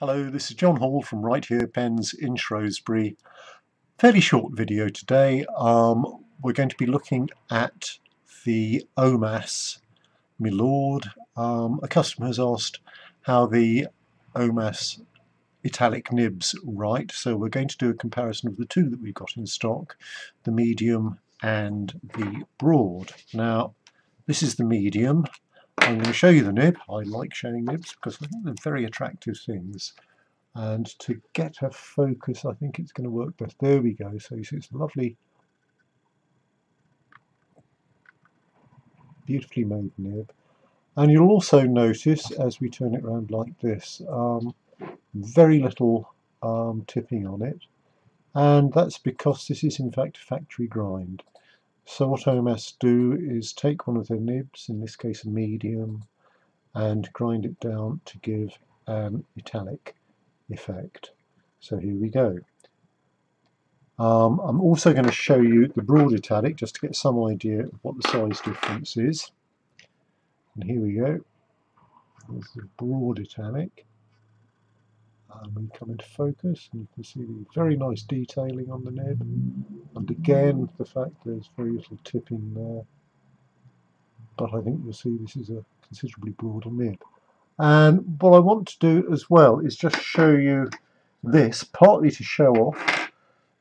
Hello, this is John Hall from Right Here Pens in Shrewsbury. Fairly short video today. We're going to be looking at the Omas Milord. A customer has asked how the Omas Italic nibs write, so we're going to do a comparison of the two that we've got in stock, the medium and the broad. Now, this is the medium. I'm going to show you the nib. I like showing nibs because I think they're very attractive things. And to get her focus, I think it's going to work best. There we go. So you see it's a lovely, beautifully made nib. And you'll also notice as we turn it around like this, very little tipping on it. And that's because this is in fact a factory grind. So what Omas do is take one of their nibs, in this case a medium, and grind it down to give an italic effect. So here we go. I'm also going to show you the broad italic just to get some idea of what the size difference is. And here we go. This is a broad italic. We come into focus and you can see the very nice detailing on the nib, and again the fact there's very little tipping there, but I think you'll see this is a considerably broader nib. And what I want to do as well is just show you this, partly to show off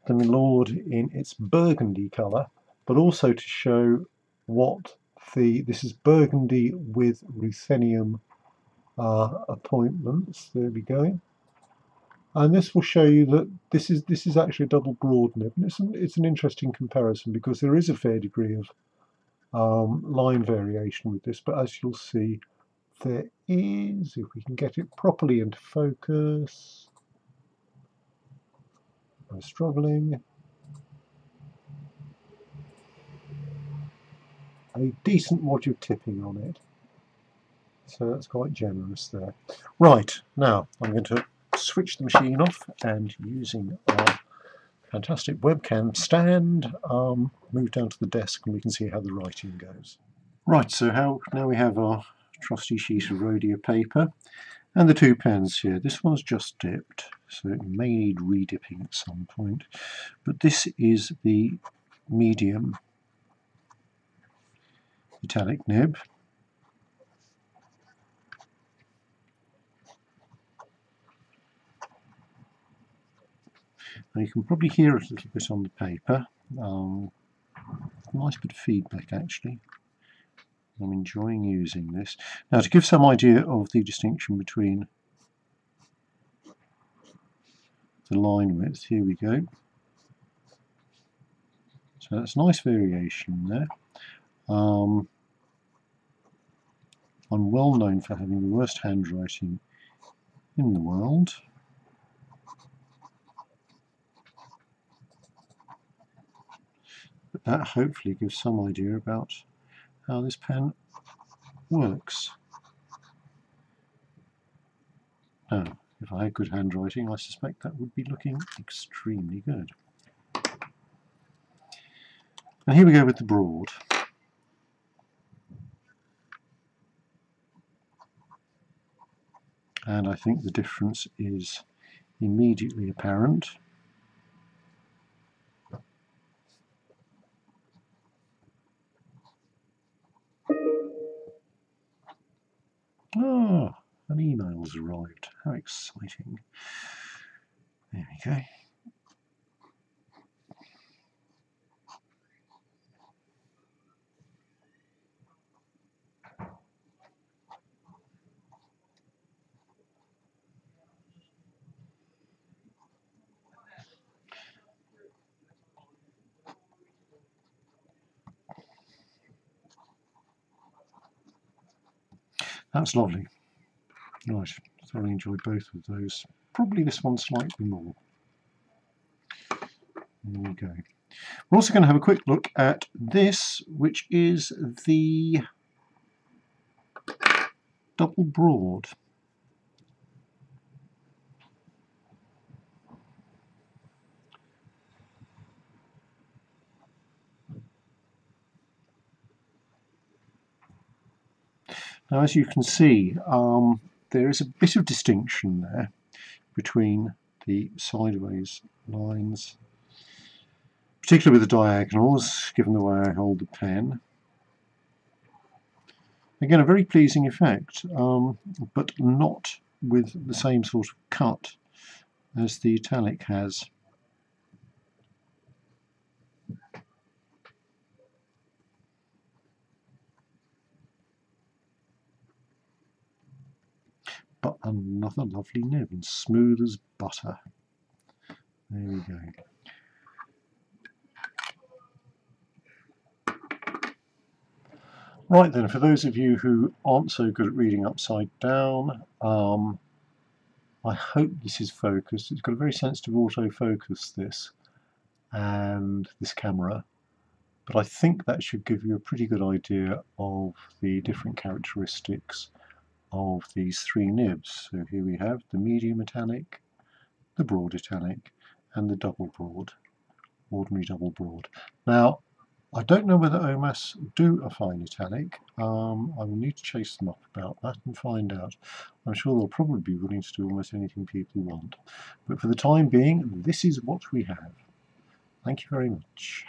the Milord in its burgundy colour, but also to show what this is burgundy with ruthenium appointments. There we go. And this will show you that this is actually a double broad nib, and it's an interesting comparison because there is a fair degree of line variation with this, but as you'll see, there is, if we can get it properly into focus. I'm struggling. A decent wad of tipping on it, so that's quite generous there. Right, now I'm going to switch the machine off and, using our fantastic webcam stand, move down to the desk and we can see how the writing goes. Right, so now we have our trusty sheet of rhodia paper and the two pens here. This one's just dipped, so it may need redipping at some point, but this is the medium italic nib. Now you can probably hear it a little bit on the paper. Nice bit of feedback actually. I'm enjoying using this. Now to give some idea of the distinction between the line width, here we go. So that's nice variation there. I'm well known for having the worst handwriting in the world. But that hopefully gives some idea about how this pen works. Now, if I had good handwriting, I suspect that would be looking extremely good. And here we go with the broad. And I think the difference is immediately apparent. Ah, an email's arrived. How exciting. There we go. That's lovely. Right, thoroughly enjoyed both of those. Probably this one slightly more. There we go. We're also going to have a quick look at this, which is the double broad. Now, as you can see, there is a bit of distinction there. between the sideways lines, particularly with the diagonals, given the way I hold the pen. Again, a very pleasing effect, but not with the same sort of cut as the Italic has. But another lovely nib, and smooth as butter. There we go. Right then, for those of you who aren't so good at reading upside down, I hope this is focused. It's got a very sensitive autofocus, this, and this camera, but I think that should give you a pretty good idea of the different characteristics of these three nibs. So here we have the medium Italic, the broad Italic, and the double broad, ordinary double broad. Now, I don't know whether Omas do a fine Italic. I will need to chase them up about that and find out. I'm sure they'll probably be willing to do almost anything people want. But for the time being, this is what we have. Thank you very much.